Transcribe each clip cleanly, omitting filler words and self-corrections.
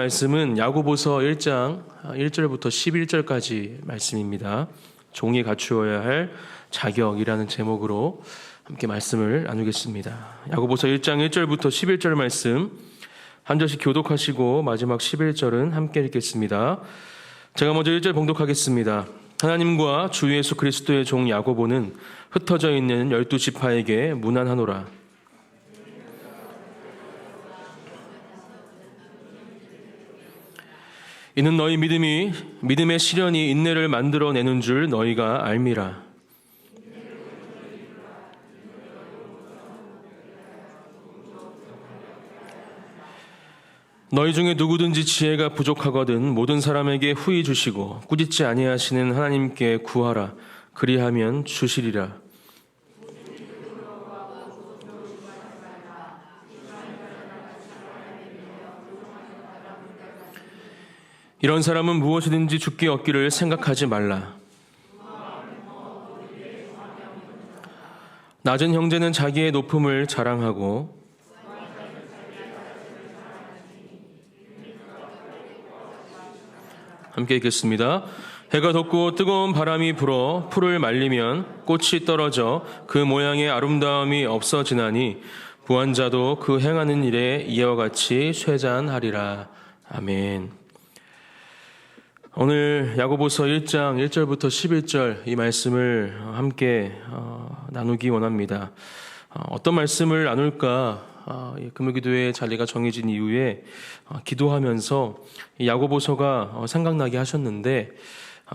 말씀은 야고보서 1장 1절부터 11절까지 말씀입니다. 종이 갖추어야 할 자격이라는 제목으로 함께 말씀을 나누겠습니다. 야고보서 1장 1절부터 11절 말씀 한 절씩 교독하시고 마지막 11절은 함께 읽겠습니다. 제가 먼저 1절 봉독하겠습니다. 하나님과 주 예수 그리스도의 종 야고보는 흩어져 있는 12지파에게 문안하노라. 이는 너희 믿음의 시련이 인내를 만들어내는 줄 너희가 알미라. 너희 중에 누구든지 지혜가 부족하거든 모든 사람에게 후히 주시고 꾸짖지 아니하시는 하나님께 구하라. 그리하면 주시리라. 이런 사람은 무엇이든지 주께 얻기를 생각하지 말라. 낮은 형제는 자기의 높음을 자랑하고 함께 읽겠습니다. 해가 돋고 뜨거운 바람이 불어 풀을 말리면 꽃이 떨어져 그 모양의 아름다움이 없어지나니 부한 자도 그 행하는 일에 이와 같이 쇠잔하리라. 아멘. 오늘 야고보서 1장 1절부터 11절 이 말씀을 함께 나누기 원합니다. 어떤 말씀을 나눌까? 금요기도회 자리가 정해진 이후에 기도하면서 야고보서가 생각나게 하셨는데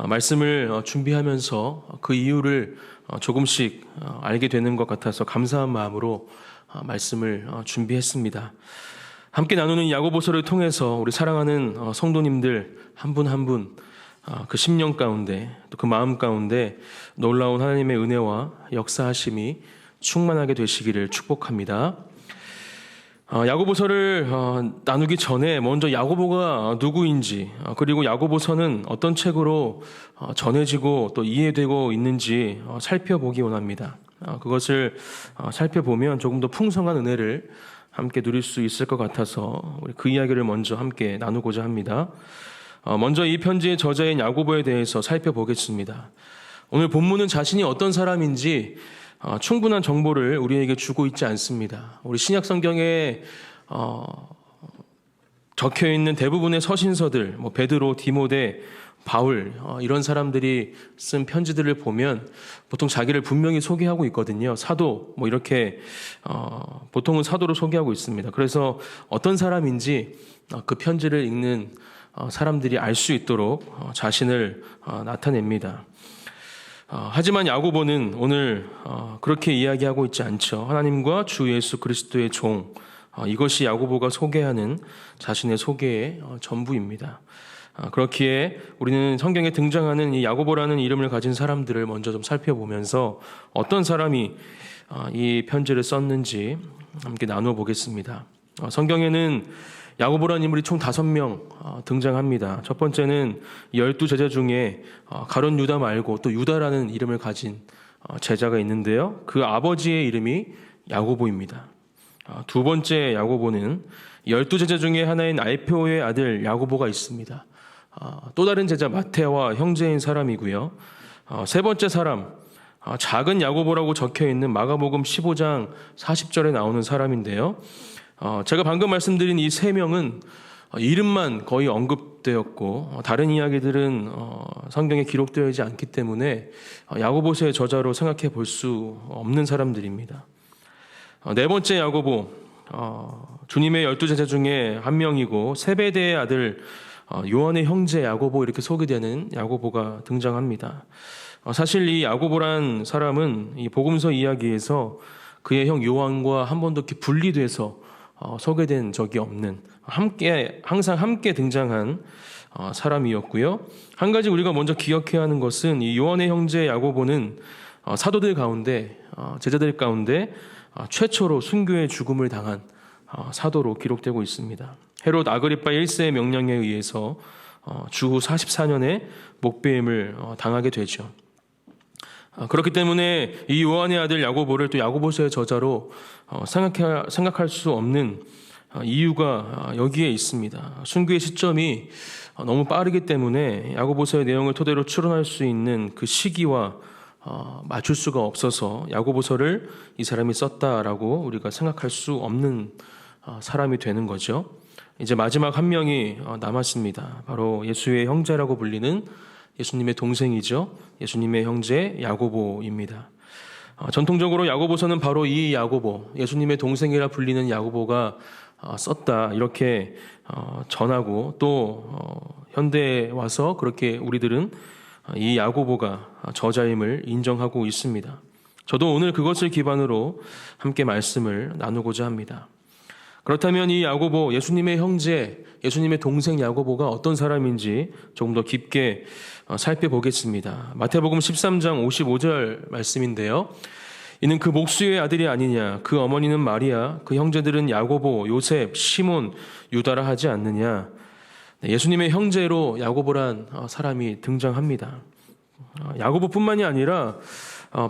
말씀을 준비하면서 그 이유를 조금씩 알게 되는 것 같아서 감사한 마음으로 말씀을 준비했습니다. 함께 나누는 야고보서를 통해서 우리 사랑하는 성도님들 한 분 한 분 그 심령 가운데 또 그 마음 가운데 놀라운 하나님의 은혜와 역사하심이 충만하게 되시기를 축복합니다. 야고보서를 나누기 전에 먼저 야고보가 누구인지 그리고 야고보서는 어떤 책으로 전해지고 또 이해되고 있는지 살펴보기 원합니다. 그것을 살펴보면 조금 더 풍성한 은혜를 함께 누릴 수 있을 것 같아서 우리 그 이야기를 먼저 함께 나누고자 합니다. 먼저 이 편지의 저자인 야고보에 대해서 살펴보겠습니다. 오늘 본문은 자신이 어떤 사람인지 충분한 정보를 우리에게 주고 있지 않습니다. 우리 신약 성경에 적혀 있는 대부분의 서신서들, 베드로, 디모데, 바울 이런 사람들이 쓴 편지들을 보면 보통 자기를 분명히 소개하고 있거든요. 사도 이렇게 보통은 사도로 소개하고 있습니다. 그래서 어떤 사람인지 그 편지를 읽는 사람들이 알 수 있도록 자신을 나타냅니다. 하지만 야고보는 오늘 그렇게 이야기하고 있지 않죠. 하나님과 주 예수 그리스도의 종, 이것이 야고보가 소개하는 자신의 소개의 전부입니다. 그렇기에 우리는 성경에 등장하는 이 야고보라는 이름을 가진 사람들을 먼저 좀 살펴보면서 어떤 사람이 이 편지를 썼는지 함께 나누어 보겠습니다. 성경에는 야고보라는 인물이 총 5명 등장합니다. 첫 번째는 12제자 중에 가룟 유다 말고 또 유다라는 이름을 가진 제자가 있는데요. 그 아버지의 이름이 야고보입니다. 두 번째 야고보는 12제자 중에 하나인 알페오의 아들 야고보가 있습니다. 또 다른 제자 마테와 형제인 사람이고요. 세 번째 사람, 작은 야고보라고 적혀있는 마가복음 15장 40절에 나오는 사람인데요. 제가 방금 말씀드린 이 3명은 이름만 거의 언급되었고 다른 이야기들은 성경에 기록되어 있지 않기 때문에 야고보서의 저자로 생각해 볼 수 없는 사람들입니다. 네 번째 야고보, 주님의 12제자 중에 한 명이고 세베대의 아들 요한의 형제 야고보 이렇게 소개되는 야고보가 등장합니다. 사실 이 야고보란 사람은 이 복음서 이야기에서 그의 형 요한과 한 번도 이렇게 분리돼서 소개된 적이 없는 항상 함께 등장한 사람이었고요. 한 가지 우리가 먼저 기억해야 하는 것은 이 요한의 형제 야고보는 사도들 가운데 제자들 가운데 최초로 순교의 죽음을 당한 사도로 기록되고 있습니다. 헤롯 아그리파 1세의 명령에 의해서 주후 44년에 목배임을 당하게 되죠. 그렇기 때문에 이 요한의 아들 야고보를 또 야고보서의 저자로 생각할 수 없는 이유가 여기에 있습니다. 순교의 시점이 너무 빠르기 때문에 야고보서의 내용을 토대로 추론할 수 있는 그 시기와 맞출 수가 없어서 야고보서를 이 사람이 썼다라고 우리가 생각할 수 없는 사람이 되는 거죠. 이제 마지막 한 명이 남았습니다. 바로 예수의 형제라고 불리는 예수님의 동생이죠. 예수님의 형제 야고보입니다. 전통적으로 야고보서는 바로 이 야고보, 예수님의 동생이라 불리는 야고보가 썼다 이렇게 전하고 또 현대에 와서 그렇게 우리들은 이 야고보가 저자임을 인정하고 있습니다. 저도 오늘 그것을 기반으로 함께 말씀을 나누고자 합니다. 그렇다면 이 야고보, 예수님의 형제, 예수님의 동생 야고보가 어떤 사람인지 조금 더 깊게 살펴보겠습니다. 마태복음 13장 55절 말씀인데요. 이는 그 목수의 아들이 아니냐, 그 어머니는 마리아, 그 형제들은 야고보, 요셉, 시몬, 유다라 하지 않느냐. 예수님의 형제로 야고보란 사람이 등장합니다. 야고보뿐만이 아니라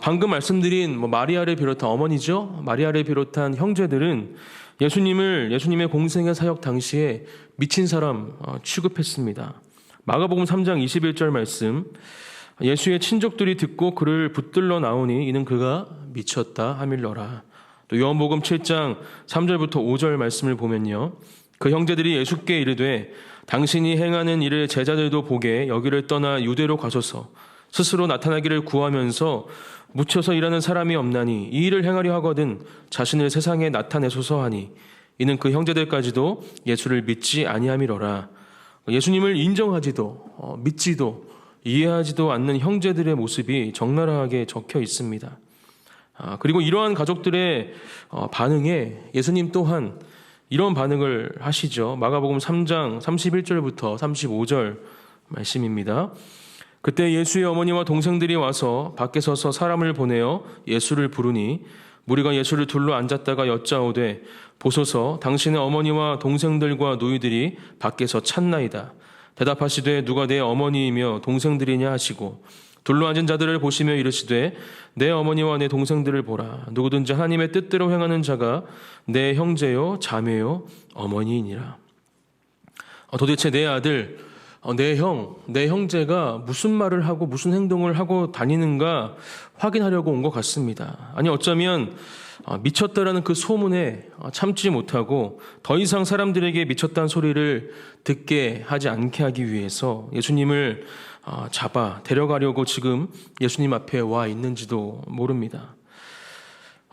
방금 말씀드린 마리아를 비롯한 어머니죠. 마리아를 비롯한 형제들은 예수님의 공생의 사역 당시에 미친 사람 취급했습니다. 마가복음 3장 21절 말씀, 예수의 친족들이 듣고 그를 붙들러 나오니 이는 그가 미쳤다 하밀러라. 또 요한복음 7장 3절부터 5절 말씀을 보면요, 그 형제들이 예수께 이르되 당신이 행하는 일을 제자들도 보게 여기를 떠나 유대로 가소서. 스스로 나타나기를 구하면서 묻혀서 일하는 사람이 없나니 이 일을 행하려 하거든 자신을 세상에 나타내소서 하니 이는 그 형제들까지도 예수를 믿지 아니함이로라. 예수님을 인정하지도 믿지도 이해하지도 않는 형제들의 모습이 적나라하게 적혀 있습니다. 그리고 이러한 가족들의 반응에 예수님 또한 이런 반응을 하시죠. 마가복음 3장 31절부터 35절 말씀입니다. 그때 예수의 어머니와 동생들이 와서 밖에 서서 사람을 보내어 예수를 부르니 무리가 예수를 둘러 앉았다가 여짜오되 보소서 당신의 어머니와 동생들과 노이들이 밖에서 찾나이다. 대답하시되 누가 내 어머니이며 동생들이냐 하시고 둘러 앉은 자들을 보시며 이르시되 내 어머니와 내 동생들을 보라. 누구든지 하나님의 뜻대로 행하는 자가 내 형제요 자매요 어머니이니라. 도대체 내 아들, 내 형제가 무슨 말을 하고 무슨 행동을 하고 다니는가 확인하려고 온 것 같습니다. 아니 어쩌면 미쳤다라는 그 소문에 참지 못하고 더 이상 사람들에게 미쳤다는 소리를 듣게 하지 않게 하기 위해서 예수님을 잡아 데려가려고 지금 예수님 앞에 와 있는지도 모릅니다.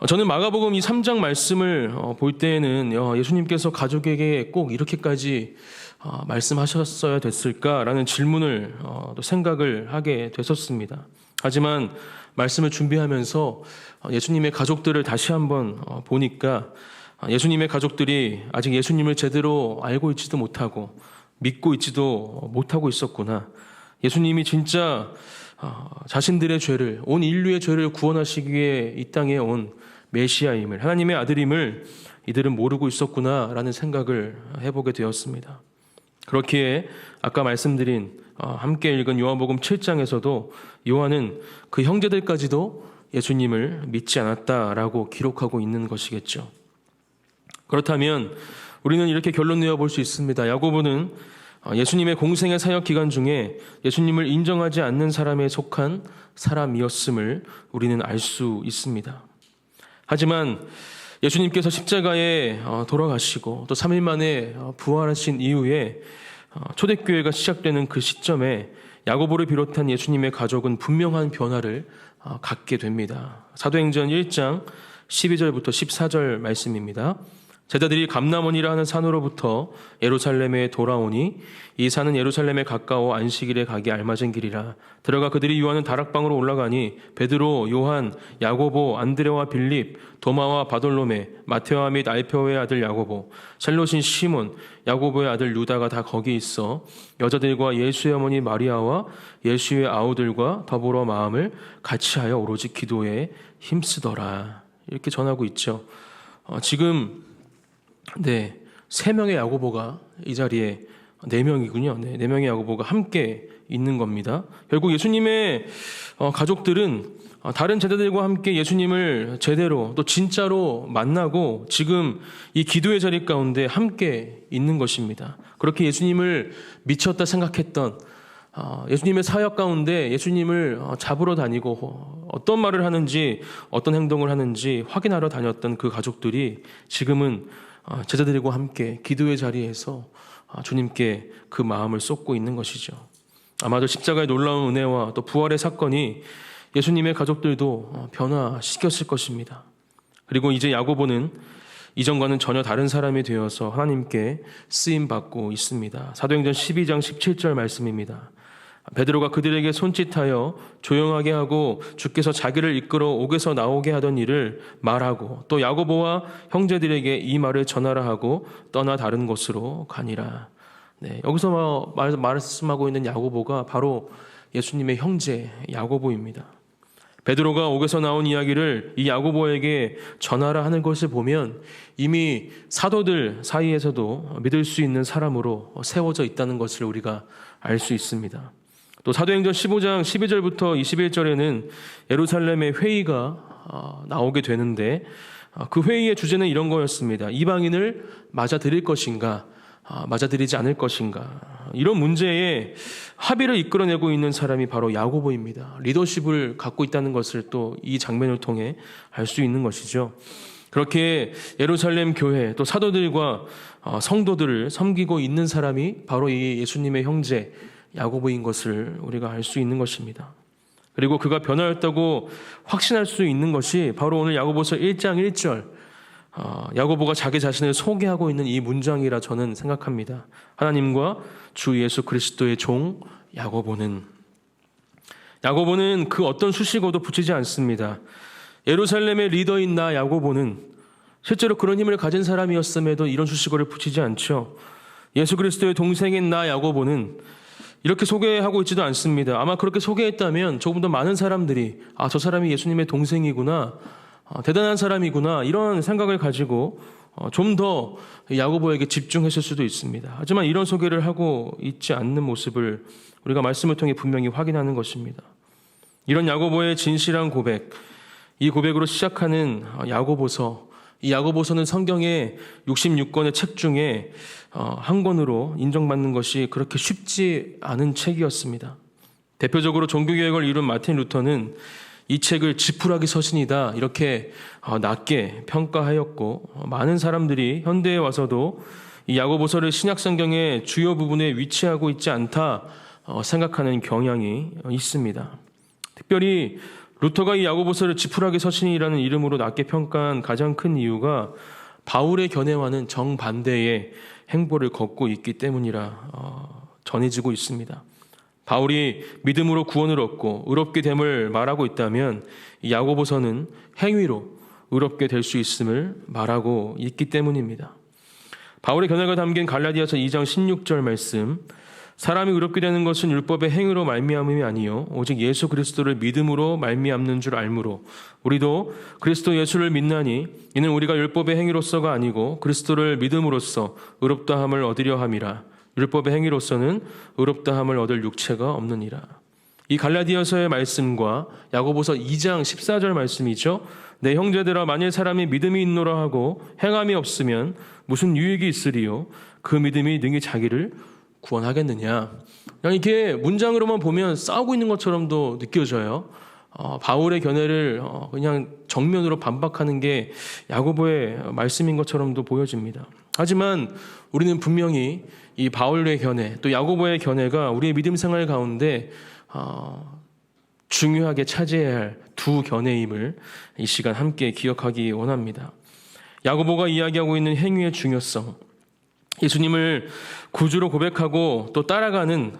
저는 마가복음 이 3장 말씀을 볼 때에는 예수님께서 가족에게 꼭 이렇게까지 말씀하셨어야 됐을까라는 질문을 또 생각을 하게 됐었습니다. 하지만 말씀을 준비하면서 예수님의 가족들을 다시 한번 보니까 예수님의 가족들이 아직 예수님을 제대로 알고 있지도 못하고 믿고 있지도 못하고 있었구나. 예수님이 진짜 자신들의 죄를, 온 인류의 죄를 구원하시기 위해 이 땅에 온 메시아임을, 하나님의 아들임을 이들은 모르고 있었구나라는 생각을 해보게 되었습니다. 그렇기에 아까 말씀드린 함께 읽은 요한복음 7장에서도 요한은 그 형제들까지도 예수님을 믿지 않았다라고 기록하고 있는 것이겠죠. 그렇다면 우리는 이렇게 결론 내어볼 수 있습니다. 야고보는 예수님의 공생의 사역 기간 중에 예수님을 인정하지 않는 사람에 속한 사람이었음을 우리는 알 수 있습니다. 하지만 예수님께서 십자가에 돌아가시고 또 3일 만에 부활하신 이후에 초대교회가 시작되는 그 시점에 야고보를 비롯한 예수님의 가족은 분명한 변화를 갖게 됩니다. 사도행전 1장 12절부터 14절 말씀입니다. 제자들이 감람원이라 하는 산으로부터 예루살렘에 돌아오니 이 산은 예루살렘에 가까워 안식일에 가기 알맞은 길이라. 들어가 그들이 유하는 다락방으로 올라가니 베드로, 요한, 야고보, 안드레와 빌립, 도마와 바돌로메, 마테와 및 알페오의 아들 야고보, 셀롯인 시몬, 야고보의 아들 유다가 다 거기 있어 여자들과 예수의 어머니 마리아와 예수의 아우들과 더불어 마음을 같이하여 오로지 기도에 힘쓰더라. 이렇게 전하고 있죠. 지금 3명의 야고보가 이 자리에 4명이군요. 네, 4명의 야고보가 함께 있는 겁니다. 결국 예수님의 가족들은 다른 제자들과 함께 예수님을 제대로 또 진짜로 만나고 지금 이 기도의 자리 가운데 함께 있는 것입니다. 그렇게 예수님을 미쳤다 생각했던 예수님의 사역 가운데 예수님을 잡으러 다니고 어떤 말을 하는지 어떤 행동을 하는지 확인하러 다녔던 그 가족들이 지금은 제자들과 함께 기도의 자리에서 주님께 그 마음을 쏟고 있는 것이죠. 아마도 십자가의 놀라운 은혜와 또 부활의 사건이 예수님의 가족들도 변화시켰을 것입니다. 그리고 이제 야고보는 이전과는 전혀 다른 사람이 되어서 하나님께 쓰임받고 있습니다. 사도행전 12장 17절 말씀입니다. 베드로가 그들에게 손짓하여 조용하게 하고 주께서 자기를 이끌어 옥에서 나오게 하던 일을 말하고 또 야고보와 형제들에게 이 말을 전하라 하고 떠나 다른 곳으로 가니라. 네, 여기서 말씀하고 있는 야고보가 바로 예수님의 형제 야고보입니다. 베드로가 옥에서 나온 이야기를 이 야고보에게 전하라 하는 것을 보면 이미 사도들 사이에서도 믿을 수 있는 사람으로 세워져 있다는 것을 우리가 알 수 있습니다. 또 사도행전 15장 12절부터 21절에는 예루살렘의 회의가 나오게 되는데 그 회의의 주제는 이런 거였습니다. 이방인을 맞아들일 것인가 맞아들이지 않을 것인가, 이런 문제에 합의를 이끌어내고 있는 사람이 바로 야고보입니다. 리더십을 갖고 있다는 것을 또 이 장면을 통해 알 수 있는 것이죠. 그렇게 예루살렘 교회 또 사도들과 성도들을 섬기고 있는 사람이 바로 이 예수님의 형제 야고보인 것을 우리가 알 수 있는 것입니다. 그리고 그가 변화였다고 확신할 수 있는 것이 바로 오늘 야고보서 1장 1절 야고보가 자기 자신을 소개하고 있는 이 문장이라 저는 생각합니다. 하나님과 주 예수 그리스도의 종 야고보는 그 어떤 수식어도 붙이지 않습니다. 예루살렘의 리더인 나 야고보는 실제로 그런 힘을 가진 사람이었음에도 이런 수식어를 붙이지 않죠. 예수 그리스도의 동생인 나 야고보는 이렇게 소개하고 있지도 않습니다. 아마 그렇게 소개했다면 조금 더 많은 사람들이 저 사람이 예수님의 동생이구나, 대단한 사람이구나, 이런 생각을 가지고 좀 더 야고보에게 집중했을 수도 있습니다. 하지만 이런 소개를 하고 있지 않는 모습을 우리가 말씀을 통해 분명히 확인하는 것입니다. 이런 야고보의 진실한 고백, 이 고백으로 시작하는 야고보서, 이 야고보서는 성경의 66권의 책 중에 한 권으로 인정받는 것이 그렇게 쉽지 않은 책이었습니다. 대표적으로 종교개혁을 이룬 마틴 루터는 이 책을 지푸라기 서신이다 이렇게 낮게 평가하였고, 많은 사람들이 현대에 와서도 이 야고보서를 신약성경의 주요 부분에 위치하고 있지 않다 생각하는 경향이 있습니다. 특별히 루터가 이 야고보서를 지푸라기 서신이라는 이름으로 낮게 평가한 가장 큰 이유가 바울의 견해와는 정반대의 행보를 걷고 있기 때문이라 전해지고 있습니다. 바울이 믿음으로 구원을 얻고 의롭게 됨을 말하고 있다면 이 야고보서는 행위로 의롭게 될 수 있음을 말하고 있기 때문입니다. 바울의 견해가 담긴 갈라디아서 2장 16절 말씀, 사람이 의롭게 되는 것은 율법의 행위로 말미암음이 아니요 오직 예수 그리스도를 믿음으로 말미암는 줄 알므로 우리도 그리스도 예수를 믿나니 이는 우리가 율법의 행위로서가 아니고 그리스도를 믿음으로써 의롭다함을 얻으려 함이라. 율법의 행위로서는 의롭다함을 얻을 육체가 없느니라. 이 갈라디아서의 말씀과 야고보서 2장 14절 말씀이죠. 내 형제들아, 만일 사람이 믿음이 있노라 하고 행함이 없으면 무슨 유익이 있으리요? 그 믿음이 능히 자기를 구원하겠느냐. 그냥 이렇게 문장으로만 보면 싸우고 있는 것처럼도 느껴져요. 바울의 견해를 그냥 정면으로 반박하는 게 야고보의 말씀인 것처럼도 보여집니다. 하지만 우리는 분명히 이 바울의 견해, 또 야고보의 견해가 우리의 믿음 생활 가운데 중요하게 차지해야 할 두 견해임을 이 시간 함께 기억하기 원합니다. 야고보가 이야기하고 있는 행위의 중요성, 예수님을 구주로 고백하고 또 따라가는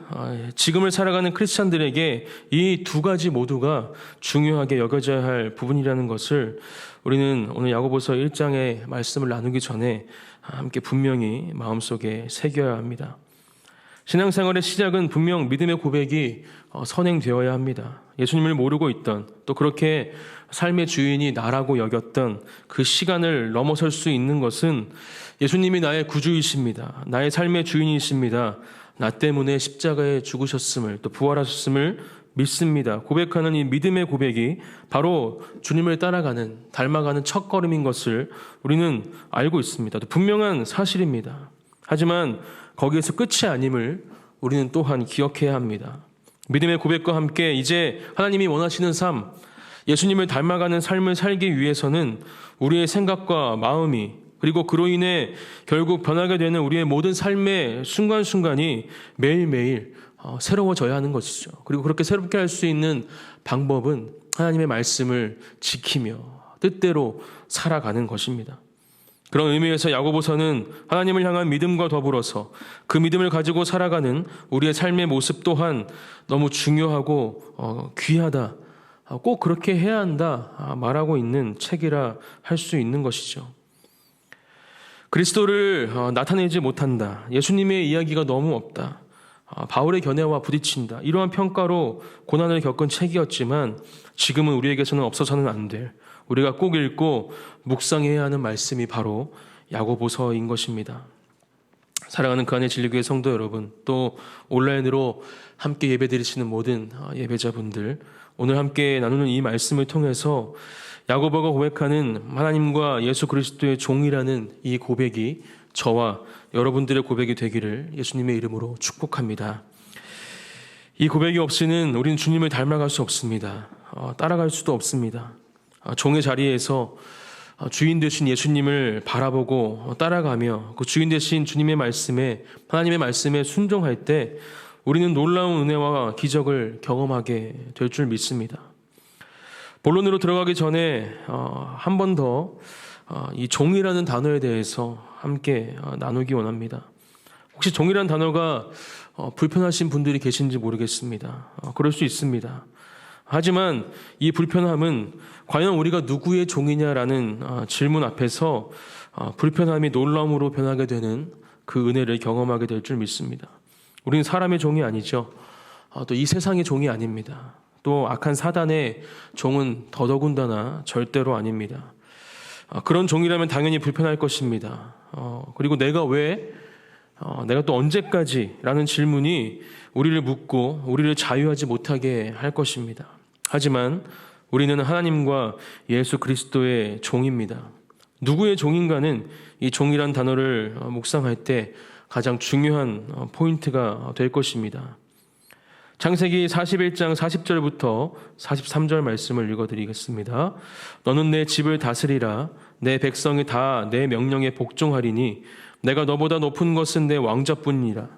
지금을 살아가는 크리스찬들에게 이 두 가지 모두가 중요하게 여겨져야 할 부분이라는 것을 우리는 오늘 야고보서 1장의 말씀을 나누기 전에 함께 분명히 마음속에 새겨야 합니다. 신앙생활의 시작은 분명 믿음의 고백이 선행되어야 합니다. 예수님을 모르고 있던, 또 그렇게 삶의 주인이 나라고 여겼던 그 시간을 넘어설 수 있는 것은 예수님이 나의 구주이십니다. 나의 삶의 주인이십니다. 나 때문에 십자가에 죽으셨음을, 또 부활하셨음을 믿습니다. 고백하는 이 믿음의 고백이 바로 주님을 따라가는, 닮아가는 첫걸음인 것을 우리는 알고 있습니다. 또 분명한 사실입니다. 하지만 거기에서 끝이 아님을 우리는 또한 기억해야 합니다. 믿음의 고백과 함께 이제 하나님이 원하시는 삶, 예수님을 닮아가는 삶을 살기 위해서는 우리의 생각과 마음이, 그리고 그로 인해 결국 변하게 되는 우리의 모든 삶의 순간순간이 매일매일 새로워져야 하는 것이죠. 그리고 그렇게 새롭게 할 수 있는 방법은 하나님의 말씀을 지키며 뜻대로 살아가는 것입니다. 그런 의미에서 야고보서는 하나님을 향한 믿음과 더불어서 그 믿음을 가지고 살아가는 우리의 삶의 모습 또한 너무 중요하고 귀하다, 꼭 그렇게 해야 한다 말하고 있는 책이라 할 수 있는 것이죠. 그리스도를 나타내지 못한다, 예수님의 이야기가 너무 없다, 바울의 견해와 부딪힌다, 이러한 평가로 고난을 겪은 책이었지만 지금은 우리에게서는 없어서는 안 될, 우리가 꼭 읽고 묵상해야 하는 말씀이 바로 야고보서인 것입니다. 사랑하는 그 안의 진리교회 성도 여러분, 또 온라인으로 함께 예배드리시는 모든 예배자분들, 오늘 함께 나누는 이 말씀을 통해서 야고보가 고백하는 하나님과 예수 그리스도의 종이라는 이 고백이 저와 여러분들의 고백이 되기를 예수님의 이름으로 축복합니다. 이 고백이 없이는 우리는 주님을 닮아갈 수 없습니다. 따라갈 수도 없습니다. 종의 자리에서 주인 되신 예수님을 바라보고 따라가며 그 주인 되신 주님의 말씀에, 하나님의 말씀에 순종할 때 우리는 놀라운 은혜와 기적을 경험하게 될 줄 믿습니다. 본론으로 들어가기 전에 한 번 더 이 종이라는 단어에 대해서 함께 나누기 원합니다. 혹시 종이라는 단어가 불편하신 분들이 계신지 모르겠습니다. 그럴 수 있습니다. 하지만 이 불편함은 과연 우리가 누구의 종이냐라는 질문 앞에서 불편함이 놀라움으로 변하게 되는 그 은혜를 경험하게 될 줄 믿습니다. 우리는 사람의 종이 아니죠. 또 이 세상의 종이 아닙니다. 또 악한 사단의 종은 더더군다나 절대로 아닙니다. 그런 종이라면 당연히 불편할 것입니다. 그리고 내가 또 언제까지라는 질문이 우리를 묻고 우리를 자유하지 못하게 할 것입니다. 하지만 우리는 하나님과 예수 그리스도의 종입니다. 누구의 종인가는 이 종이란 단어를 묵상할 때 가장 중요한 포인트가 될 것입니다. 창세기 41장 40절부터 43절 말씀을 읽어드리겠습니다. 너는 내 집을 다스리라. 내 백성이 다 내 명령에 복종하리니 내가 너보다 높은 것은 내 왕자뿐이라.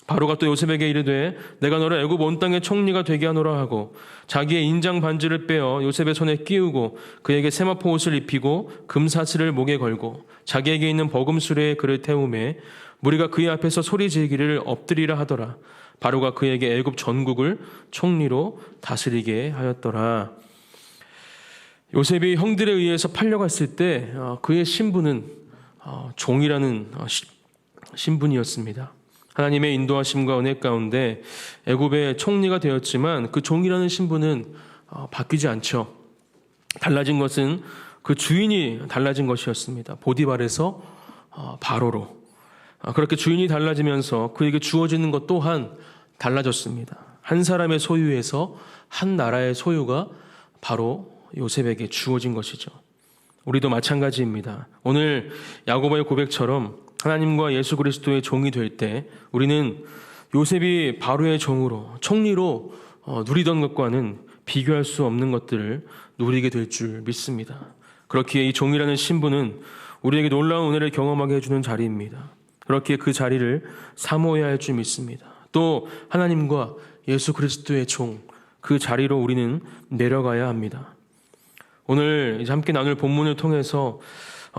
바로가 또 요셉에게 이르되 내가 너를 애굽 온 땅의 총리가 되게 하노라 하고 자기의 인장 반지를 빼어 요셉의 손에 끼우고 그에게 세마포 옷을 입히고 금사슬을 목에 걸고 자기에게 있는 버금수레에 그를 태우매 무리가 그의 앞에서 소리 지르기를 엎드리라 하더라. 바로가 그에게 애굽 전국을 총리로 다스리게 하였더라. 요셉이 형들에 의해서 팔려갔을 때 그의 신분은 종이라는 신분이었습니다. 하나님의 인도하심과 은혜 가운데 애굽의 총리가 되었지만 그 종이라는 신분은 바뀌지 않죠. 달라진 것은 그 주인이 달라진 것이었습니다. 보디발에서 바로로. 그렇게 주인이 달라지면서 그에게 주어지는 것 또한 달라졌습니다. 한 사람의 소유에서 한 나라의 소유가 바로 요셉에게 주어진 것이죠. 우리도 마찬가지입니다. 오늘 야고보의 고백처럼 하나님과 예수 그리스도의 종이 될 때 우리는 요셉이 바로의 종으로, 총리로 누리던 것과는 비교할 수 없는 것들을 누리게 될 줄 믿습니다. 그렇기에 이 종이라는 신분은 우리에게 놀라운 은혜를 경험하게 해주는 자리입니다. 그렇기에 그 자리를 사모해야 할 줄 믿습니다. 또 하나님과 예수 그리스도의 종, 그 자리로 우리는 내려가야 합니다. 오늘 이제 함께 나눌 본문을 통해서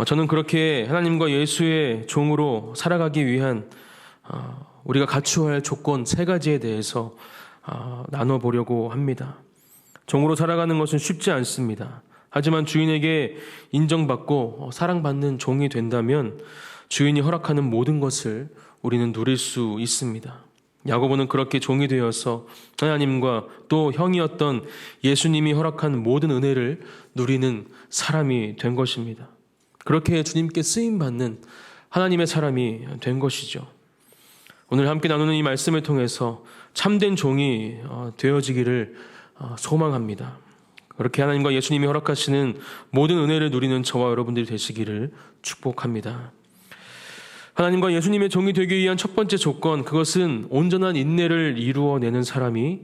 저는 그렇게 하나님과 예수의 종으로 살아가기 위한 우리가 갖추어야 할 조건 3가지에 대해서 나눠보려고 합니다. 종으로 살아가는 것은 쉽지 않습니다. 하지만 주인에게 인정받고 사랑받는 종이 된다면 주인이 허락하는 모든 것을 우리는 누릴 수 있습니다. 야고보는 그렇게 종이 되어서 하나님과 또 형이었던 예수님이 허락한 모든 은혜를 누리는 사람이 된 것입니다. 그렇게 주님께 쓰임받는 하나님의 사람이 된 것이죠. 오늘 함께 나누는 이 말씀을 통해서 참된 종이 되어지기를 소망합니다. 그렇게 하나님과 예수님이 허락하시는 모든 은혜를 누리는 저와 여러분들이 되시기를 축복합니다. 하나님과 예수님의 종이 되기 위한 첫 번째 조건, 그것은 온전한 인내를 이루어내는 사람이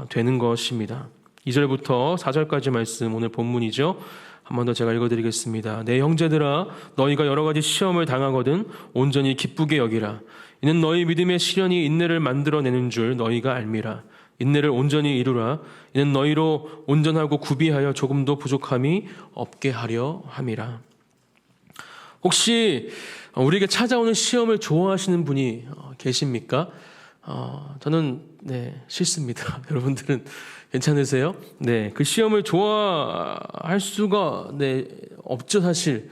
되는 것입니다. 2절부터 4절까지 말씀, 오늘 본문이죠. 한 번 더 제가 읽어드리겠습니다. 내 형제들아, 너희가 여러 가지 시험을 당하거든 온전히 기쁘게 여기라. 이는 너희 믿음의 시련이 인내를 만들어내는 줄 너희가 알미라. 인내를 온전히 이루라. 이는 너희로 온전하고 구비하여 조금도 부족함이 없게 하려 함이라. 혹시 우리에게 찾아오는 시험을 좋아하시는 분이 계십니까? 저는 싫습니다. 여러분들은 괜찮으세요? 그 시험을 좋아할 수가 없죠, 사실.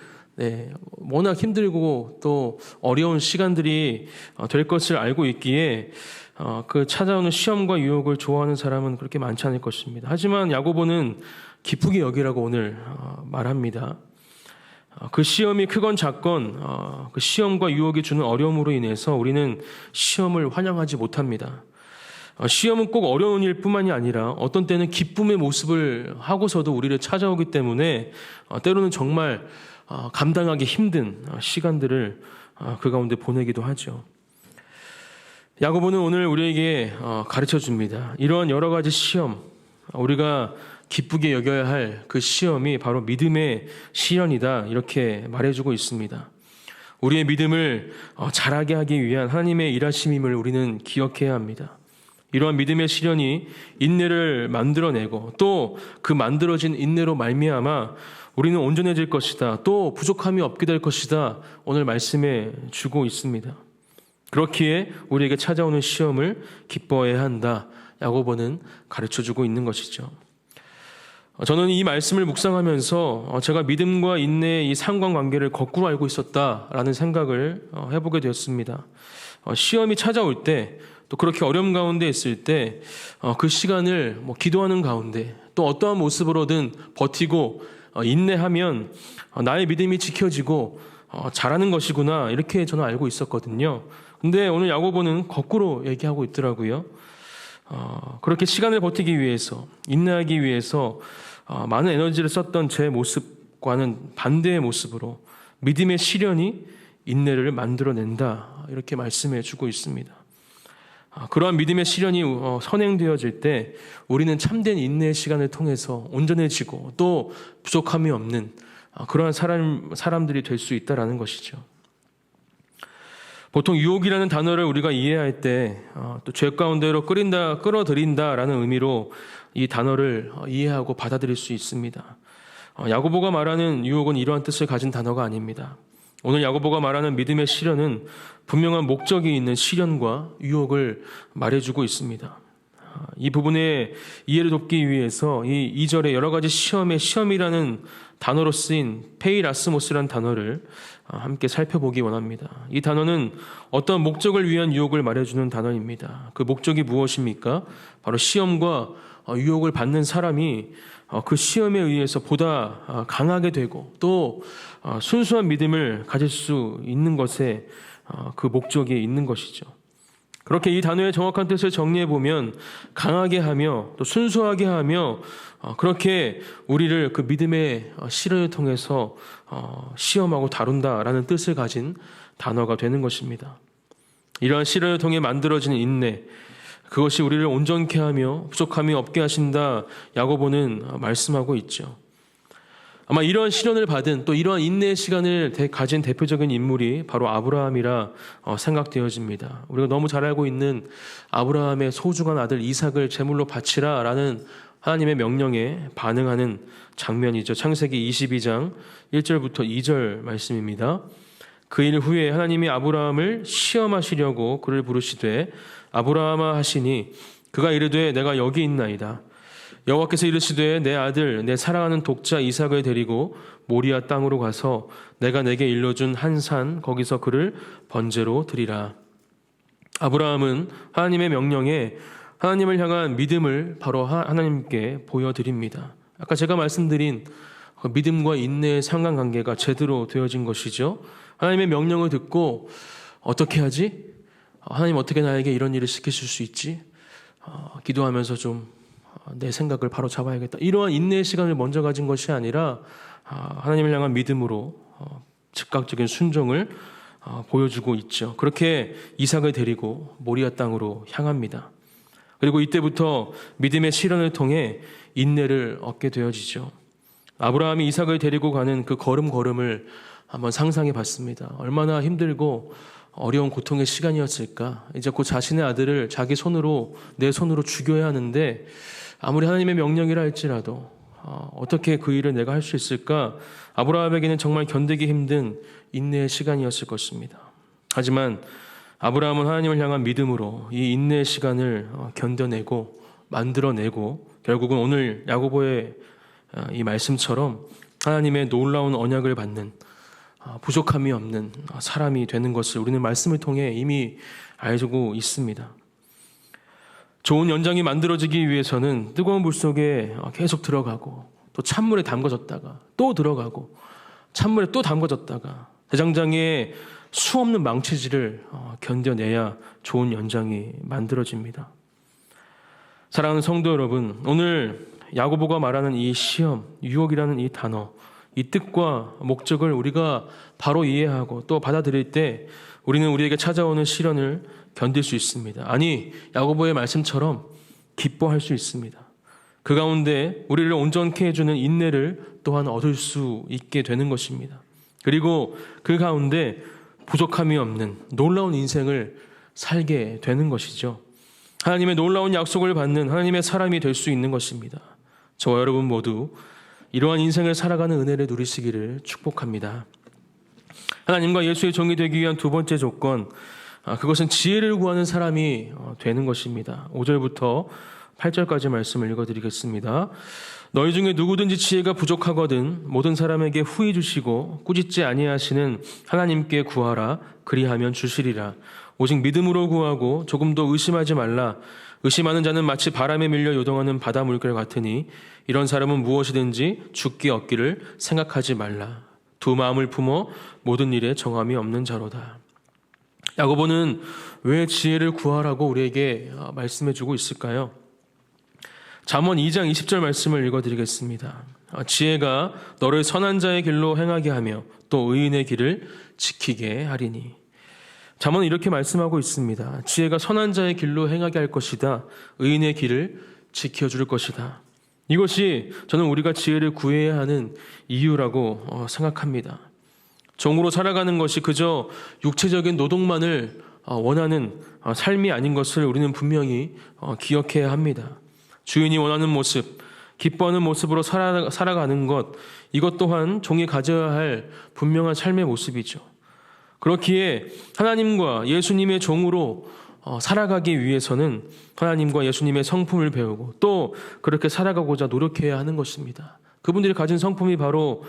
워낙 힘들고 또 어려운 시간들이 될 것을 알고 있기에 그 찾아오는 시험과 유혹을 좋아하는 사람은 그렇게 많지 않을 것입니다. 하지만 야고보는 기쁘게 여기라고 오늘 말합니다. 그 시험이 크건 작건 그 시험과 유혹이 주는 어려움으로 인해서 우리는 시험을 환영하지 못합니다. 시험은 꼭 어려운 일뿐만이 아니라 어떤 때는 기쁨의 모습을 하고서도 우리를 찾아오기 때문에 때로는 정말 감당하기 힘든 시간들을 그 가운데 보내기도 하죠. 야고보는 오늘 우리에게 가르쳐 줍니다. 이러한 여러 가지 시험, 우리가 기쁘게 여겨야 할 그 시험이 바로 믿음의 시련이다, 이렇게 말해주고 있습니다. 우리의 믿음을 자라게 하기 위한 하나님의 일하심임을 우리는 기억해야 합니다. 이러한 믿음의 시련이 인내를 만들어내고 또 그 만들어진 인내로 말미암아 우리는 온전해질 것이다, 또 부족함이 없게 될 것이다, 오늘 말씀해 주고 있습니다. 그렇기에 우리에게 찾아오는 시험을 기뻐해야 한다, 야고보는 가르쳐주고 있는 것이죠. 저는 이 말씀을 묵상하면서 제가 믿음과 인내의 이 상관관계를 거꾸로 알고 있었다라는 생각을 해보게 되었습니다. 시험이 찾아올 때, 또 그렇게 어려움 가운데 있을 때 그 시간을 기도하는 가운데 또 어떠한 모습으로든 버티고 인내하면 나의 믿음이 지켜지고 잘하는 것이구나, 이렇게 저는 알고 있었거든요. 근데 오늘 야고보는 거꾸로 얘기하고 있더라고요. 그렇게 시간을 버티기 위해서, 인내하기 위해서 많은 에너지를 썼던 제 모습과는 반대의 모습으로 믿음의 시련이 인내를 만들어낸다, 이렇게 말씀해 주고 있습니다. 그러한 믿음의 시련이 선행되어질 때 우리는 참된 인내의 시간을 통해서 온전해지고 또 부족함이 없는 그러한 사람들이 될 수 있다는 것이죠. 보통 유혹이라는 단어를 우리가 이해할 때 또 죄 가운데로 끌어들인다라는 의미로 이 단어를 이해하고 받아들일 수 있습니다. 야고보가 말하는 유혹은 이러한 뜻을 가진 단어가 아닙니다. 오늘 야고보가 말하는 믿음의 시련은 분명한 목적이 있는 시련과 유혹을 말해주고 있습니다. 이 부분의 이해를 돕기 위해서 이 2절에 여러 가지 시험의 시험이라는 단어로 쓰인 페이라스모스라는 단어를 함께 살펴보기 원합니다. 이 단어는 어떤 목적을 위한 유혹을 말해주는 단어입니다. 그 목적이 무엇입니까? 바로 시험과 유혹을 받는 사람이 그 시험에 의해서 보다 강하게 되고 또 순수한 믿음을 가질 수 있는 것에 그 목적이 있는 것이죠. 그렇게 이 단어의 정확한 뜻을 정리해 보면 강하게 하며 또 순수하게 하며 그렇게 우리를 그 믿음의 시련을 통해서 시험하고 다룬다라는 뜻을 가진 단어가 되는 것입니다. 이러한 시련을 통해 만들어지는 인내, 그것이 우리를 온전케 하며 부족함이 없게 하신다, 야고보는 말씀하고 있죠. 아마 이러한 시련을 받은 또 이러한 인내의 시간을 가진 대표적인 인물이 바로 아브라함이라 생각되어집니다. 우리가 너무 잘 알고 있는 아브라함의 소중한 아들 이삭을 제물로 바치라 라는 하나님의 명령에 반응하는 장면이죠. 창세기 22장 1절부터 2절 말씀입니다. 그 일 후에 하나님이 아브라함을 시험하시려고 그를 부르시되 아브라함아 하시니 그가 이르되 내가 여기 있나이다. 여호와께서 이르시되 내 아들 내 사랑하는 독자 이삭을 데리고 모리아 땅으로 가서 내가 내게 일러준 한 산 거기서 그를 번제로 드리라. 아브라함은 하나님의 명령에 하나님을 향한 믿음을 바로 하나님께 보여드립니다. 아까 제가 말씀드린 그 믿음과 인내의 상관관계가 제대로 되어진 것이죠. 하나님의 명령을 듣고 어떻게 하지? 하나님 어떻게 나에게 이런 일을 시키실 수 있지? 기도하면서 좀 내 생각을 바로 잡아야겠다. 이러한 인내의 시간을 먼저 가진 것이 아니라 하나님을 향한 믿음으로 즉각적인 순종을 보여주고 있죠. 그렇게 이삭을 데리고 모리아 땅으로 향합니다. 그리고 이때부터 믿음의 실현을 통해 인내를 얻게 되어지죠. 아브라함이 이삭을 데리고 가는 그 걸음걸음을 한번 상상해 봤습니다. 얼마나 힘들고 어려운 고통의 시간이었을까. 이제 그 자신의 아들을 자기 손으로, 내 손으로 죽여야 하는데 아무리 하나님의 명령이라 할지라도 어떻게 그 일을 내가 할 수 있을까? 아브라함에게는 정말 견디기 힘든 인내의 시간이었을 것입니다. 하지만 아브라함은 하나님을 향한 믿음으로 이 인내의 시간을 견뎌내고 만들어내고 결국은 오늘 야고보의 이 말씀처럼 하나님의 놀라운 언약을 받는 부족함이 없는 사람이 되는 것을 우리는 말씀을 통해 이미 알고 있습니다. 좋은 연장이 만들어지기 위해서는 뜨거운 물 속에 계속 들어가고 또 찬물에 담궈졌다가 또 들어가고 찬물에 또 담궈졌다가 대장장이의 수없는 망치질을 견뎌내야 좋은 연장이 만들어집니다. 사랑하는 성도 여러분, 오늘 야고보가 말하는 이 시험, 유혹이라는 이 단어, 이 뜻과 목적을 우리가 바로 이해하고 또 받아들일 때 우리는 우리에게 찾아오는 시련을 견딜 수 있습니다. 아니, 야고보의 말씀처럼 기뻐할 수 있습니다. 그 가운데 우리를 온전케 해주는 인내를 또한 얻을 수 있게 되는 것입니다. 그리고 그 가운데 부족함이 없는 놀라운 인생을 살게 되는 것이죠. 하나님의 놀라운 약속을 받는 하나님의 사람이 될 수 있는 것입니다. 저와 여러분 모두 이러한 인생을 살아가는 은혜를 누리시기를 축복합니다. 하나님과 예수의 종이 되기 위한 두 번째 조건, 그것은 지혜를 구하는 사람이 되는 것입니다. 5절부터 8절까지 말씀을 읽어드리겠습니다. 너희 중에 누구든지 지혜가 부족하거든 모든 사람에게 후히 주시고 꾸짖지 아니하시는 하나님께 구하라. 그리하면 주시리라. 오직 믿음으로 구하고 조금도 의심하지 말라. 의심하는 자는 마치 바람에 밀려 요동하는 바다 물결 같으니 이런 사람은 무엇이든지 죽기 얻기를 생각하지 말라. 두 마음을 품어 모든 일에 정함이 없는 자로다. 야고보는 왜 지혜를 구하라고 우리에게 말씀해주고 있을까요? 잠언 2장 20절 말씀을 읽어드리겠습니다. 지혜가 너를 선한 자의 길로 행하게 하며 또 의인의 길을 지키게 하리니. 잠언은 이렇게 말씀하고 있습니다. 지혜가 선한 자의 길로 행하게 할 것이다. 의인의 길을 지켜줄 것이다. 이것이 저는 우리가 지혜를 구해야 하는 이유라고 생각합니다. 종으로 살아가는 것이 그저 육체적인 노동만을 원하는 삶이 아닌 것을 우리는 분명히 기억해야 합니다. 주인이 원하는 모습, 기뻐하는 모습으로 살아가는 것, 이것 또한 종이 가져야 할 분명한 삶의 모습이죠. 그렇기에 하나님과 예수님의 종으로 살아가기 위해서는 하나님과 예수님의 성품을 배우고 또 그렇게 살아가고자 노력해야 하는 것입니다. 그분들이 가진 성품이 바로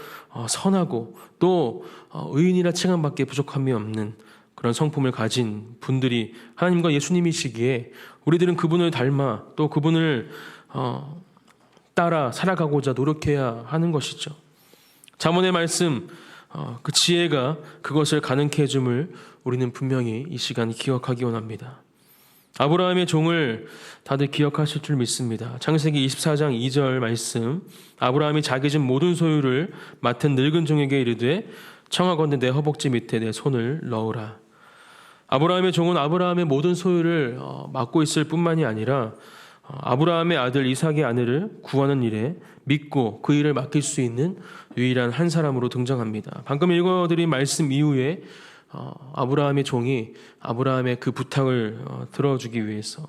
선하고 또 의인이라 칭함밖에 부족함이 없는 그런 성품을 가진 분들이 하나님과 예수님이시기에 우리들은 그분을 닮아 또 그분을 따라 살아가고자 노력해야 하는 것이죠. 잠언의 말씀, 그 지혜가 그것을 가능케 해줌을 우리는 분명히 이 시간 기억하기 원합니다. 아브라함의 종을 다들 기억하실 줄 믿습니다. 창세기 24장 2절 말씀, 아브라함이 자기 집 모든 소유를 맡은 늙은 종에게 이르되 청하건대 내 허벅지 밑에 내 손을 넣으라. 아브라함의 종은 아브라함의 모든 소유를 맡고 있을 뿐만이 아니라 아브라함의 아들 이삭의 아내를 구하는 일에 믿고 그 일을 맡길 수 있는 유일한 한 사람으로 등장합니다. 방금 읽어드린 말씀 이후에 아브라함의 종이 아브라함의 그 부탁을 들어주기 위해서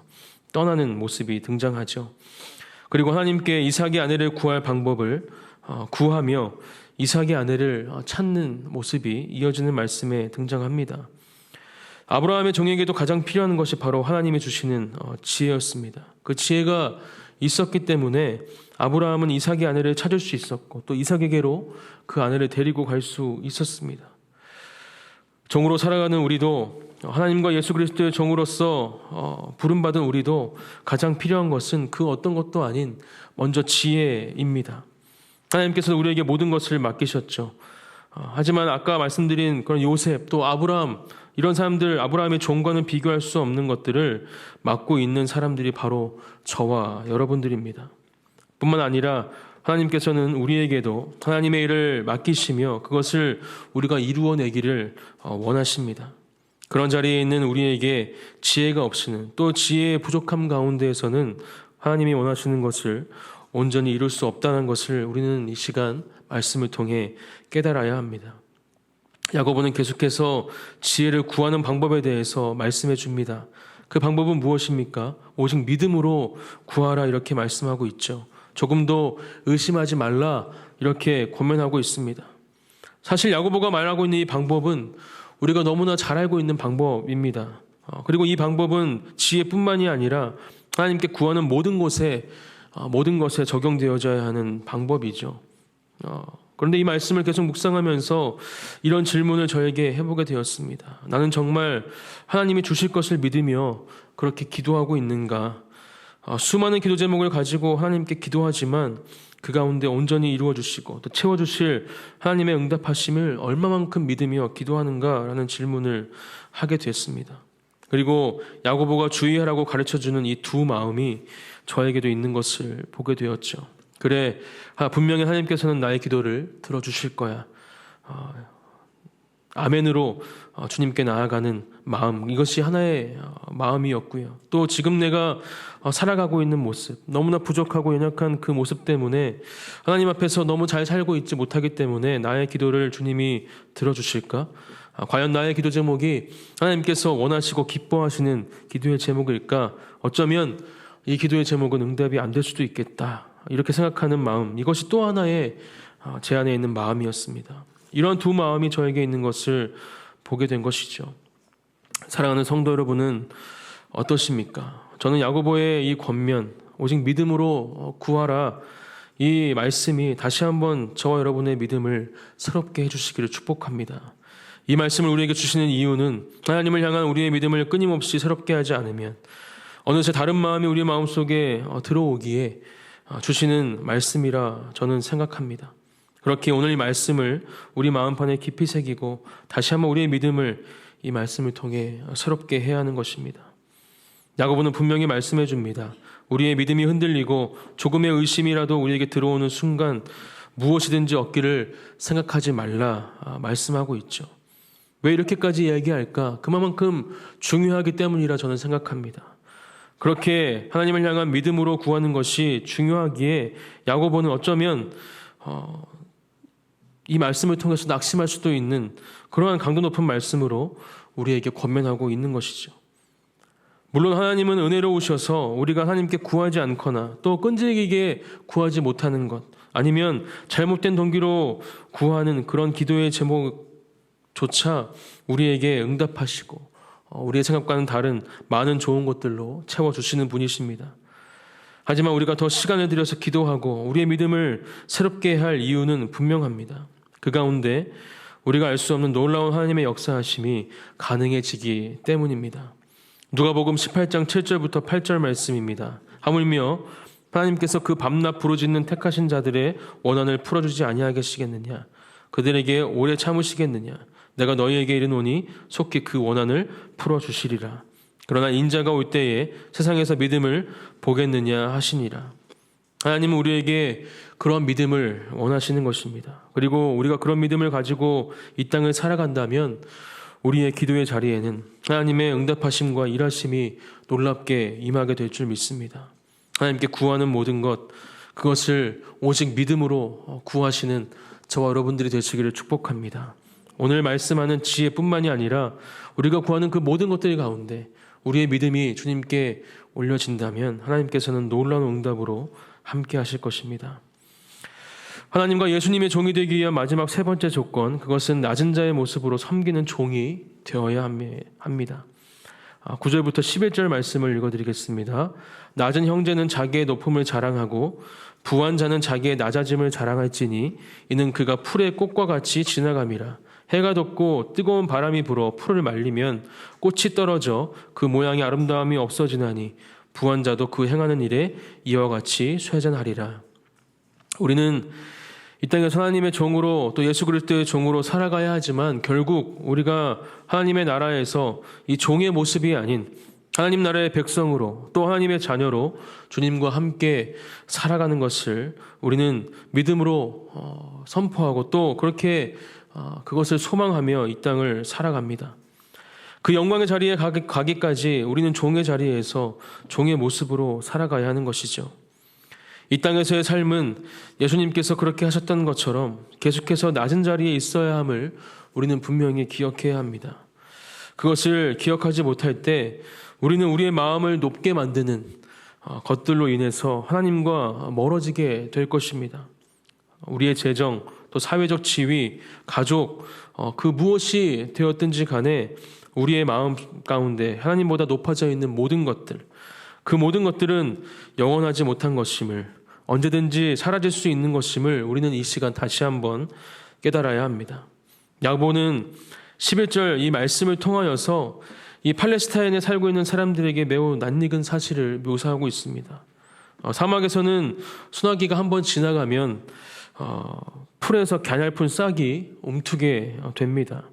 떠나는 모습이 등장하죠. 그리고 하나님께 이삭의 아내를 구할 방법을 구하며 이삭의 아내를 찾는 모습이 이어지는 말씀에 등장합니다. 아브라함의 종에게도 가장 필요한 것이 바로 하나님이 주시는 지혜였습니다. 그 지혜가 있었기 때문에 아브라함은 이삭의 아내를 찾을 수 있었고 또 이삭에게로 그 아내를 데리고 갈 수 있었습니다. 종으로 살아가는 우리도 하나님과 예수 그리스도의 종으로서 부름받은 우리도 가장 필요한 것은 그 어떤 것도 아닌 먼저 지혜입니다. 하나님께서 우리에게 모든 것을 맡기셨죠. 하지만 아까 말씀드린 그런 요셉 또 아브라함 이런 사람들 아브라함의 종과는 비교할 수 없는 것들을 맡고 있는 사람들이 바로 저와 여러분들입니다. 뿐만 아니라 하나님께서는 우리에게도 하나님의 일을 맡기시며 그것을 우리가 이루어내기를 원하십니다. 그런 자리에 있는 우리에게 지혜가 없이는 또 지혜의 부족함 가운데에서는 하나님이 원하시는 것을 온전히 이룰 수 없다는 것을 우리는 이 시간 말씀을 통해 깨달아야 합니다. 야고보는 계속해서 지혜를 구하는 방법에 대해서 말씀해 줍니다. 그 방법은 무엇입니까? 오직 믿음으로 구하라 이렇게 말씀하고 있죠. 조금도 의심하지 말라 이렇게 권면하고 있습니다. 사실 야고보가 말하고 있는 이 방법은 우리가 너무나 잘 알고 있는 방법입니다. 그리고 이 방법은 지혜뿐만이 아니라 하나님께 구하는 모든 것에 적용되어져야 하는 방법이죠. 그런데 이 말씀을 계속 묵상하면서 이런 질문을 저에게 해보게 되었습니다. 나는 정말 하나님이 주실 것을 믿으며 그렇게 기도하고 있는가? 수많은 기도 제목을 가지고 하나님께 기도하지만 그 가운데 온전히 이루어 주시고 또 채워 주실 하나님의 응답하심을 얼마만큼 믿으며 기도하는가라는 질문을 하게 됐습니다. 그리고 야고보가 주의하라고 가르쳐주는 이 두 마음이 저에게도 있는 것을 보게 되었죠. 그래, 분명히 하나님께서는 나의 기도를 들어주실 거야. 아멘으로 주님께 나아가는 마음, 이것이 하나의 마음이었고요. 또 지금 내가 살아가고 있는 모습, 너무나 부족하고 연약한 그 모습 때문에 하나님 앞에서 너무 잘 살고 있지 못하기 때문에 나의 기도를 주님이 들어주실까? 과연 나의 기도 제목이 하나님께서 원하시고 기뻐하시는 기도의 제목일까? 어쩌면 이 기도의 제목은 응답이 안 될 수도 있겠다. 이렇게 생각하는 마음, 이것이 또 하나의 제 안에 있는 마음이었습니다. 이런 두 마음이 저에게 있는 것을 보게 된 것이죠. 사랑하는 성도 여러분은 어떠십니까? 저는 야고보의 이 권면, 오직 믿음으로 구하라, 이 말씀이 다시 한번 저와 여러분의 믿음을 새롭게 해주시기를 축복합니다. 이 말씀을 우리에게 주시는 이유는 하나님을 향한 우리의 믿음을 끊임없이 새롭게 하지 않으면 어느새 다른 마음이 우리 마음속에 들어오기에 주시는 말씀이라 저는 생각합니다. 그렇게 오늘 이 말씀을 우리 마음판에 깊이 새기고 다시 한번 우리의 믿음을 이 말씀을 통해 새롭게 해야 하는 것입니다. 야고보는 분명히 말씀해 줍니다. 우리의 믿음이 흔들리고 조금의 의심이라도 우리에게 들어오는 순간 무엇이든지 얻기를 생각하지 말라 말씀하고 있죠. 왜 이렇게까지 이야기할까? 그만큼 중요하기 때문이라 저는 생각합니다. 그렇게 하나님을 향한 믿음으로 구하는 것이 중요하기에 야고보는 어쩌면 이 말씀을 통해서 낙심할 수도 있는 그러한 강도 높은 말씀으로 우리에게 권면하고 있는 것이죠. 물론 하나님은 은혜로우셔서 우리가 하나님께 구하지 않거나 또 끈질기게 구하지 못하는 것 아니면 잘못된 동기로 구하는 그런 기도의 제목조차 우리에게 응답하시고 우리의 생각과는 다른 많은 좋은 것들로 채워주시는 분이십니다. 하지만 우리가 더 시간을 들여서 기도하고 우리의 믿음을 새롭게 할 이유는 분명합니다. 그 가운데 우리가 알 수 없는 놀라운 하나님의 역사하심이 가능해지기 때문입니다. 누가복음 18장 7절부터 8절 말씀입니다. 하물며 하나님께서 그 밤낮 부르짖는 택하신 자들의 원한을 풀어주지 아니하겠시겠느냐? 그들에게 오래 참으시겠느냐? 내가 너희에게 이르노니 속히 그 원한을 풀어주시리라. 그러나 인자가 올 때에 세상에서 믿음을 보겠느냐 하시니라. 하나님은 우리에게 그런 믿음을 원하시는 것입니다. 그리고 우리가 그런 믿음을 가지고 이 땅을 살아간다면 우리의 기도의 자리에는 하나님의 응답하심과 일하심이 놀랍게 임하게 될 줄 믿습니다. 하나님께 구하는 모든 것, 그것을 오직 믿음으로 구하시는 저와 여러분들이 되시기를 축복합니다. 오늘 말씀하는 지혜뿐만이 아니라 우리가 구하는 그 모든 것들 가운데 우리의 믿음이 주님께 올려진다면 하나님께서는 놀라운 응답으로 함께 하실 것입니다. 하나님과 예수님의 종이 되기 위한 마지막 세 번째 조건, 그것은 낮은 자의 모습으로 섬기는 종이 되어야 합니다. 9절부터 11절 말씀을 읽어드리겠습니다. 낮은 형제는 자기의 높음을 자랑하고 부한 자는 자기의 낮아짐을 자랑할지니 이는 그가 풀의 꽃과 같이 지나감이라. 해가 돋고 뜨거운 바람이 불어 풀을 말리면 꽃이 떨어져 그 모양의 아름다움이 없어지나니 부한 자도 그 행하는 일에 이와 같이 쇠잔하리라. 우리는 이 땅에서 하나님의 종으로 또 예수 그리스도의 종으로 살아가야 하지만 결국 우리가 하나님의 나라에서 이 종의 모습이 아닌 하나님 나라의 백성으로 또 하나님의 자녀로 주님과 함께 살아가는 것을 우리는 믿음으로 선포하고 또 그렇게 그것을 소망하며 이 땅을 살아갑니다. 그 영광의 자리에 가기까지 우리는 종의 자리에서 종의 모습으로 살아가야 하는 것이죠. 이 땅에서의 삶은 예수님께서 그렇게 하셨던 것처럼 계속해서 낮은 자리에 있어야 함을 우리는 분명히 기억해야 합니다. 그것을 기억하지 못할 때 우리는 우리의 마음을 높게 만드는 것들로 인해서 하나님과 멀어지게 될 것입니다. 우리의 재정, 또 사회적 지위, 가족, 그 무엇이 되었든지 간에 우리의 마음 가운데 하나님보다 높아져 있는 모든 것들, 그 모든 것들은 영원하지 못한 것임을, 언제든지 사라질 수 있는 것임을 우리는 이 시간 다시 한번 깨달아야 합니다. 야고보는 11절 이 말씀을 통하여서 이 팔레스타인에 살고 있는 사람들에게 매우 낯익은 사실을 묘사하고 있습니다. 사막에서는 소나기가 한번 지나가면 풀에서 가냘픈 싹이 움트게 됩니다.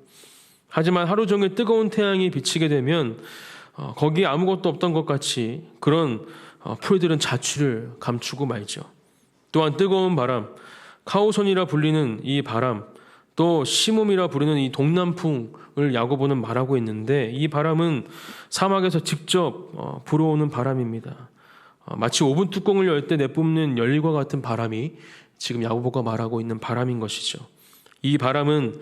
하지만 하루 종일 뜨거운 태양이 비치게 되면 거기에 아무것도 없던 것 같이 그런 풀들은 자취를 감추고 말죠. 또한 뜨거운 바람, 카오손이라 불리는 이 바람, 또 시뭅이라 부르는 이 동남풍을 야고보는 말하고 있는데 이 바람은 사막에서 직접 불어오는 바람입니다. 마치 오븐 뚜껑을 열 때 내뿜는 열과 같은 바람이 지금 야고보가 말하고 있는 바람인 것이죠. 이 바람은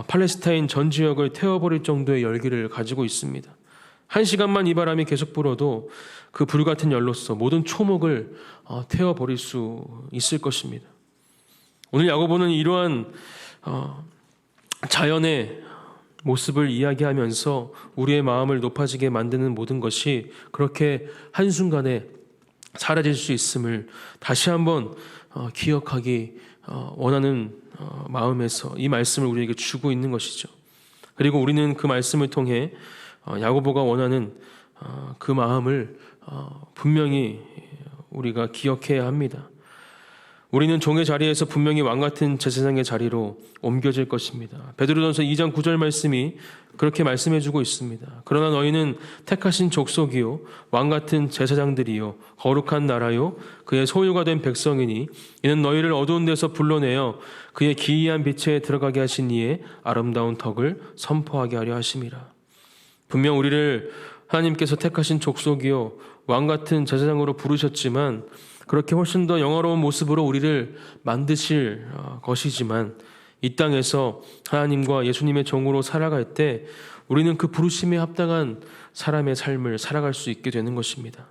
팔레스타인 전 지역을 태워버릴 정도의 열기를 가지고 있습니다. 1시간만 이 바람이 계속 불어도 그 불같은 열로서 모든 초목을 태워버릴 수 있을 것입니다. 오늘 야고보는 이러한 자연의 모습을 이야기하면서 우리의 마음을 높아지게 만드는 모든 것이 그렇게 한순간에 사라질 수 있음을 다시 한번 기억하기 원하는 마음에서 이 말씀을 우리에게 주고 있는 것이죠. 그리고 우리는 그 말씀을 통해 야고보가 원하는 그 마음을 분명히 우리가 기억해야 합니다. 우리는 종의 자리에서 분명히 왕같은 제사장의 자리로 옮겨질 것입니다. 베드로전서 2장 9절 말씀이 그렇게 말씀해주고 있습니다. 그러나 너희는 택하신 족속이요 왕같은 제사장들이요 거룩한 나라요 그의 소유가 된 백성이니 이는 너희를 어두운 데서 불러내어 그의 기이한 빛에 들어가게 하신 이의 아름다운 덕을 선포하게 하려 하심이라. 분명 우리를 하나님께서 택하신 족속이요 왕같은 제사장으로 부르셨지만 그렇게 훨씬 더 영화로운 모습으로 우리를 만드실 것이지만 이 땅에서 하나님과 예수님의 종으로 살아갈 때 우리는 그 부르심에 합당한 사람의 삶을 살아갈 수 있게 되는 것입니다.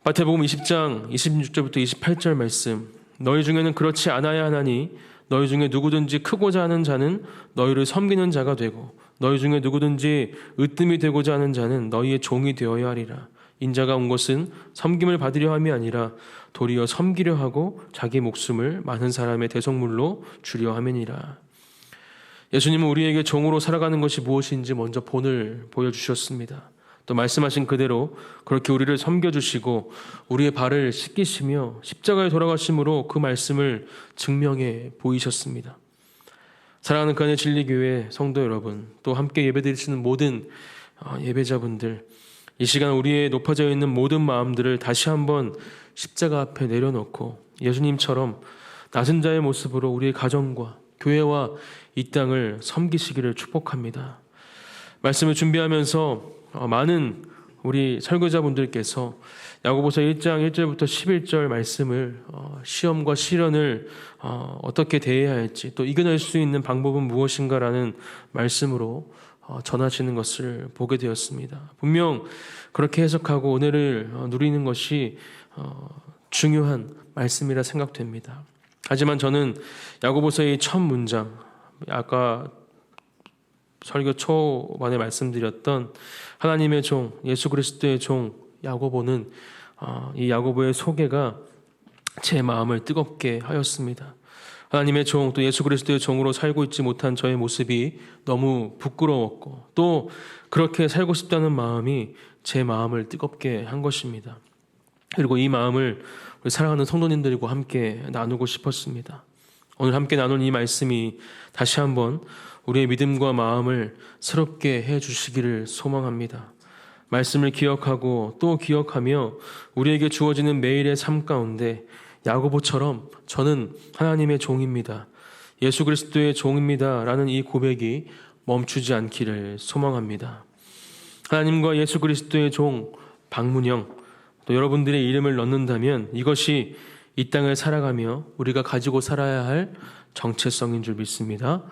마태복음 20장 26절부터 28절 말씀, 너희 중에는 그렇지 않아야 하나니 너희 중에 누구든지 크고자 하는 자는 너희를 섬기는 자가 되고 너희 중에 누구든지 으뜸이 되고자 하는 자는 너희의 종이 되어야 하리라. 인자가 온 것은 섬김을 받으려 함이 아니라 도리어 섬기려 하고 자기 목숨을 많은 사람의 대속물로 주려 함이니라. 예수님은 우리에게 종으로 살아가는 것이 무엇인지 먼저 본을 보여주셨습니다. 또 말씀하신 그대로 그렇게 우리를 섬겨주시고 우리의 발을 씻기시며 십자가에 돌아가심으로 그 말씀을 증명해 보이셨습니다. 사랑하는 그 안의 진리교회 성도 여러분, 또 함께 예배드리시는 모든 예배자분들, 이 시간 우리의 높아져 있는 모든 마음들을 다시 한번 십자가 앞에 내려놓고 예수님처럼 낮은 자의 모습으로 우리의 가정과 교회와 이 땅을 섬기시기를 축복합니다. 말씀을 준비하면서 많은 우리 설교자분들께서 야고보서 1장 1절부터 11절 말씀을 시험과 시련을 어떻게 대해야 할지 또 이겨낼 수 있는 방법은 무엇인가라는 말씀으로 전하시는 것을 보게 되었습니다. 분명 그렇게 해석하고 은혜를 누리는 것이 중요한 말씀이라 생각됩니다. 하지만 저는 야고보서의 첫 문장, 아까 설교 초반에 말씀드렸던 하나님의 종, 예수 그리스도의 종 야고보는 이 야고보의 소개가 제 마음을 뜨겁게 하였습니다. 하나님의 종, 또 예수 그리스도의 종으로 살고 있지 못한 저의 모습이 너무 부끄러웠고 또 그렇게 살고 싶다는 마음이 제 마음을 뜨겁게 한 것입니다. 그리고 이 마음을 우리 사랑하는 성도님들과 함께 나누고 싶었습니다. 오늘 함께 나눈 이 말씀이 다시 한번 우리의 믿음과 마음을 새롭게 해주시기를 소망합니다. 말씀을 기억하고 또 기억하며 우리에게 주어지는 매일의 삶 가운데 야고보처럼 저는 하나님의 종입니다. 예수 그리스도의 종입니다. 라는 이 고백이 멈추지 않기를 소망합니다. 하나님과 예수 그리스도의 종 박문영, 또 여러분들의 이름을 넣는다면 이것이 이 땅을 살아가며 우리가 가지고 살아야 할 정체성인 줄 믿습니다.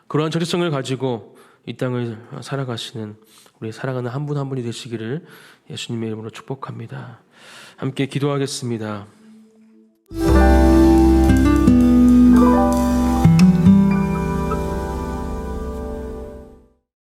그러한 정체성을 가지고 이 땅을 살아가시는 우리 사랑하는 한 분 한 분이 되시기를 예수님의 이름으로 축복합니다. 함께 기도하겠습니다.